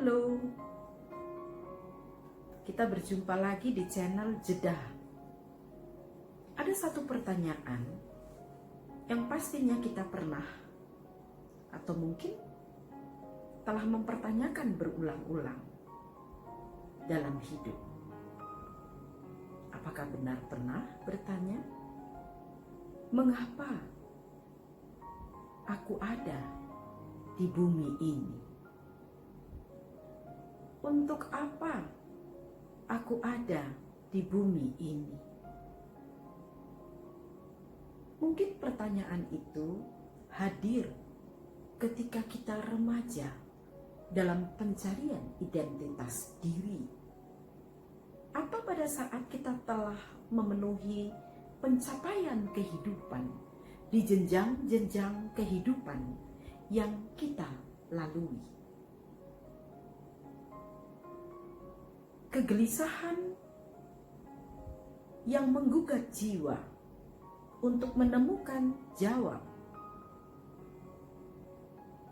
Halo, kita berjumpa lagi di channel Jeda. Ada satu pertanyaan yang pastinya kita pernah atau mungkin telah mempertanyakan berulang-ulang dalam hidup. Apakah benar pernah bertanya, mengapa aku ada di bumi ini? Untuk apa aku ada di bumi ini? Mungkin pertanyaan itu hadir ketika kita remaja dalam pencarian identitas diri, atau pada saat kita telah memenuhi pencapaian kehidupan di jenjang-jenjang kehidupan yang kita lalui. Kegelisahan yang menggugat jiwa untuk menemukan jawab,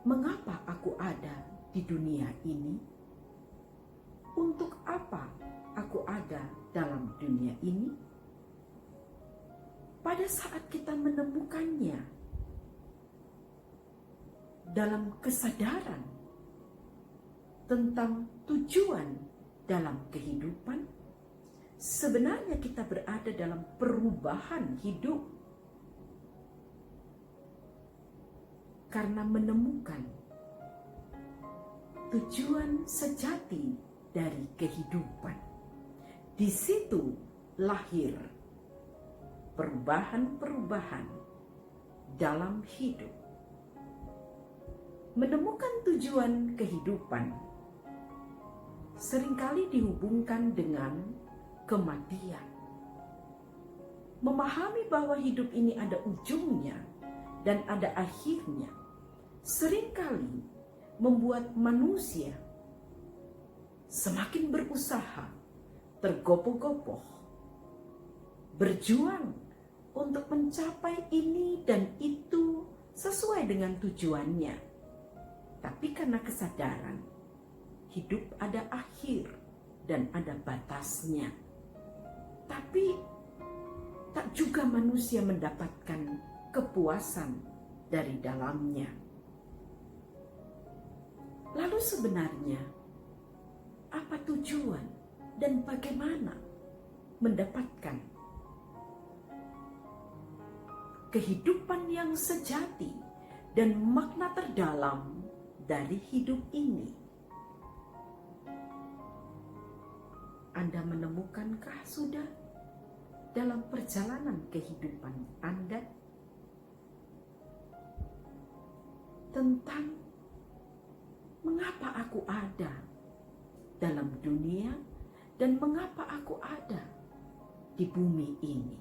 mengapa aku ada di dunia ini? Untuk apa aku ada dalam dunia ini? Pada saat kita menemukannya dalam kesadaran tentang tujuan dalam kehidupan, sebenarnya kita berada dalam perubahan hidup karena menemukan tujuan sejati dari kehidupan. Di situ lahir perubahan-perubahan dalam hidup. Menemukan tujuan kehidupan seringkali dihubungkan dengan kematian. Memahami bahwa hidup ini ada ujungnya dan ada akhirnya seringkali membuat manusia semakin berusaha, tergopoh-gopoh, berjuang untuk mencapai ini dan itu sesuai dengan tujuannya. Tapi karena kesadaran hidup ada akhir dan ada batasnya, tapi tak juga manusia mendapatkan kepuasan dari dalamnya. Lalu sebenarnya apa tujuan dan bagaimana mendapatkan kehidupan yang sejati dan makna terdalam dari hidup ini? Anda menemukankah sudah dalam perjalanan kehidupan Anda tentang mengapa aku ada dalam dunia dan mengapa aku ada di bumi ini?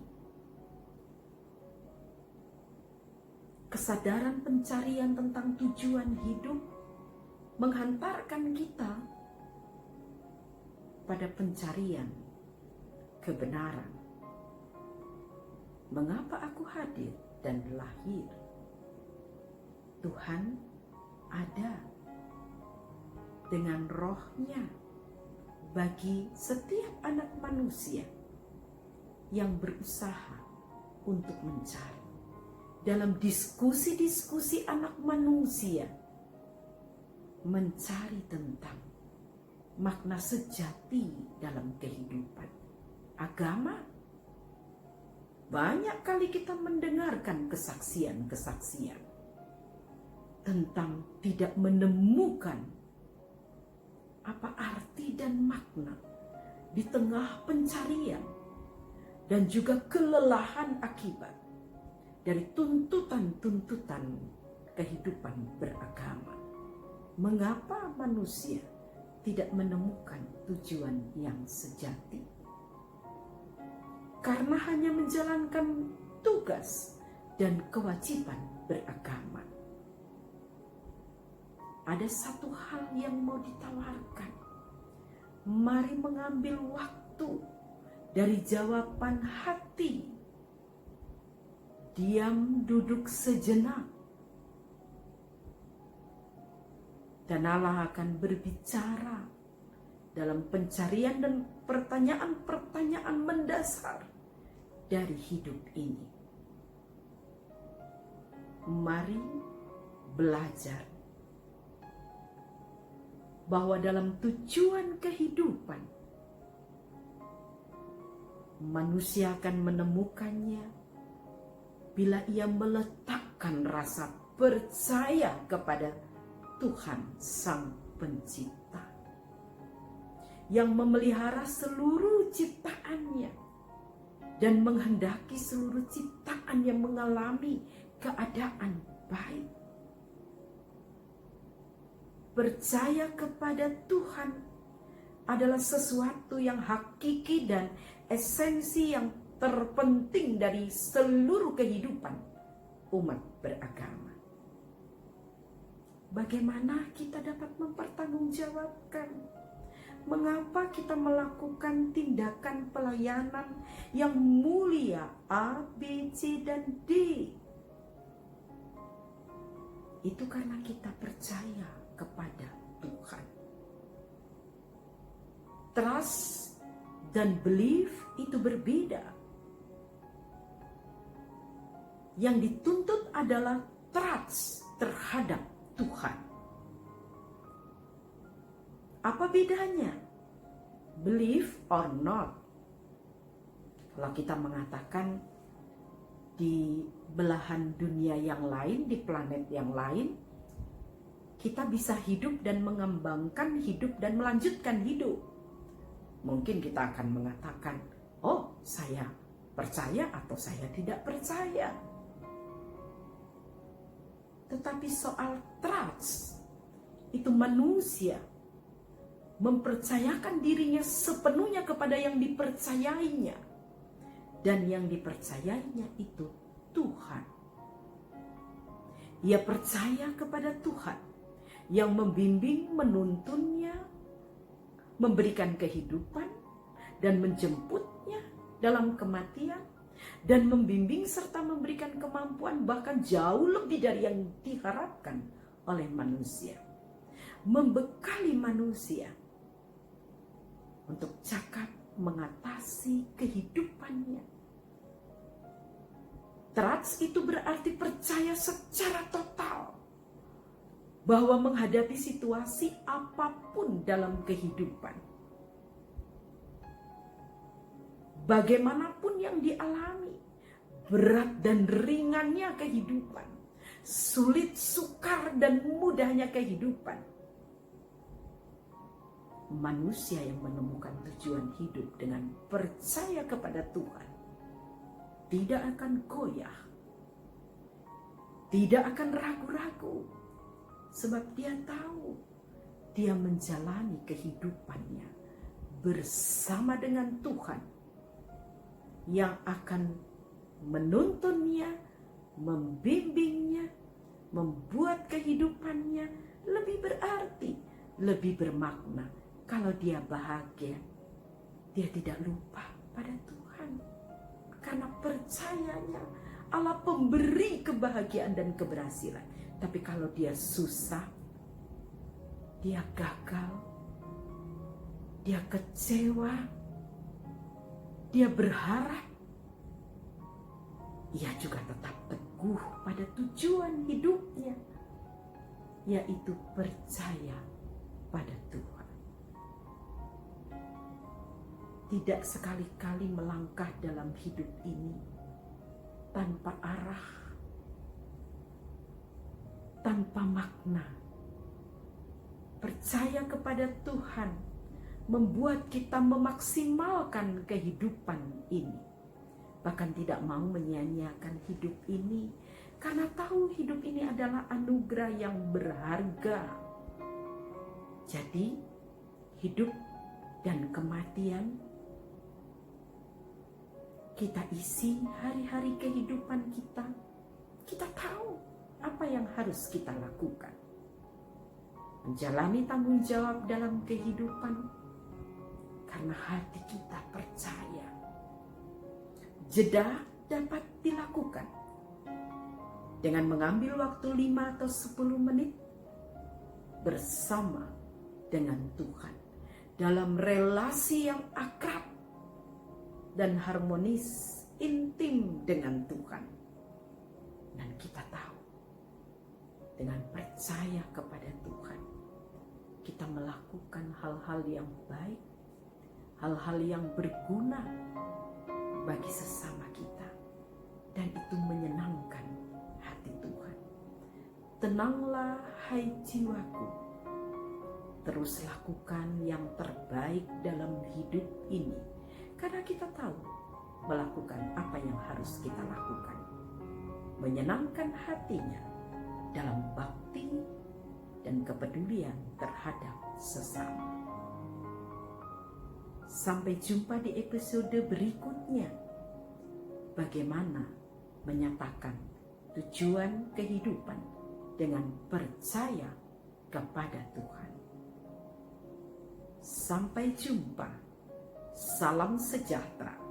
Kesadaran pencarian tentang tujuan hidup menghantarkan kita pada pencarian kebenaran. Mengapa aku hadir dan lahir? Tuhan ada dengan rohnya bagi setiap anak manusia yang berusaha untuk mencari. Dalam diskusi-diskusi anak manusia mencari tentang makna sejati dalam kehidupan. Agama, banyak kali kita mendengarkan kesaksian-kesaksian tentang tidak menemukan apa arti dan makna di tengah pencarian dan juga kelelahan akibat dari tuntutan-tuntutan kehidupan beragama. Mengapa manusia tidak menemukan tujuan yang sejati? Karena hanya menjalankan tugas dan kewajiban beragama. Ada satu hal yang mau ditawarkan. Mari mengambil waktu dari jawaban hati. Diam duduk sejenak Dan Allah akan berbicara dalam pencarian dan pertanyaan-pertanyaan mendasar dari hidup ini. Mari belajar bahwa dalam tujuan kehidupan, manusia akan menemukannya bila ia meletakkan rasa percaya kepada Tuhan Sang Pencipta yang memelihara seluruh ciptaannya dan menghendaki seluruh ciptaan yang mengalami keadaan baik. Percaya kepada Tuhan adalah sesuatu yang hakiki dan esensi yang terpenting dari seluruh kehidupan umat beragama. Bagaimana kita dapat mempertanggungjawabkan mengapa kita melakukan tindakan pelayanan yang mulia A, B, C, dan D? Itu karena kita percaya kepada Tuhan. Trust dan belief itu berbeda. Yang dituntut adalah trust terhadap Tuhan. Apa bedanya? Believe or not. Kalau kita mengatakan di belahan dunia yang lain, di planet yang lain, kita bisa hidup dan mengembangkan hidup dan melanjutkan hidup. Mungkin kita akan mengatakan, oh saya percaya atau saya tidak percaya. Tetapi soal trust, itu manusia mempercayakan dirinya sepenuhnya kepada yang dipercayainya. Dan yang dipercayainya itu Tuhan. Ia percaya kepada Tuhan yang membimbing, menuntunnya, memberikan kehidupan, dan menjemputnya dalam kematian, dan membimbing serta memberikan kemampuan bahkan jauh lebih dari yang diharapkan oleh manusia. Membekali manusia untuk cakap mengatasi kehidupannya. Trust itu berarti percaya secara total bahwa menghadapi situasi apapun dalam kehidupan, bagaimanapun yang dialami, berat dan ringannya kehidupan, sulit, sukar, dan mudahnya kehidupan, manusia yang menemukan tujuan hidup dengan percaya kepada Tuhan tidak akan goyah, tidak akan ragu-ragu, sebab dia tahu dia menjalani kehidupannya bersama dengan Tuhan yang akan menuntunnya, membimbingnya, membuat kehidupannya lebih berarti, lebih bermakna. Kalau dia bahagia, dia tidak lupa pada Tuhan. Karena percayanya Allah pemberi kebahagiaan dan keberhasilan. Tapi kalau dia susah, dia gagal, dia kecewa, dia berharap, ia juga tetap teguh pada tujuan hidupnya, yaitu percaya pada Tuhan. Tidak sekali-kali melangkah dalam hidup ini tanpa arah, tanpa makna. Percaya kepada Tuhan membuat kita memaksimalkan kehidupan ini. Bahkan tidak mau menyia-nyiakan hidup ini, karena tahu hidup ini adalah anugerah yang berharga. Jadi hidup dan kematian kita isi hari-hari kehidupan kita. Kita tahu apa yang harus kita lakukan. Menjalani tanggung jawab dalam kehidupan karena hati kita percaya. Jeda dapat dilakukan dengan mengambil waktu 5 atau 10 menit, bersama dengan Tuhan dalam relasi yang akrab dan harmonis, intim dengan Tuhan. Dan kita tahu, dengan percaya kepada Tuhan, kita melakukan hal-hal yang baik, hal-hal yang berguna bagi sesama kita, dan itu menyenangkan hati Tuhan. Tenanglah hai jiwaku, terus lakukan yang terbaik dalam hidup ini, karena kita tahu melakukan apa yang harus kita lakukan, menyenangkan hatinya dalam bakti dan kepedulian terhadap sesama. Sampai jumpa di episode berikutnya. Bagaimana menyatakan tujuan kehidupan dengan percaya kepada Tuhan. Sampai jumpa. Salam sejahtera.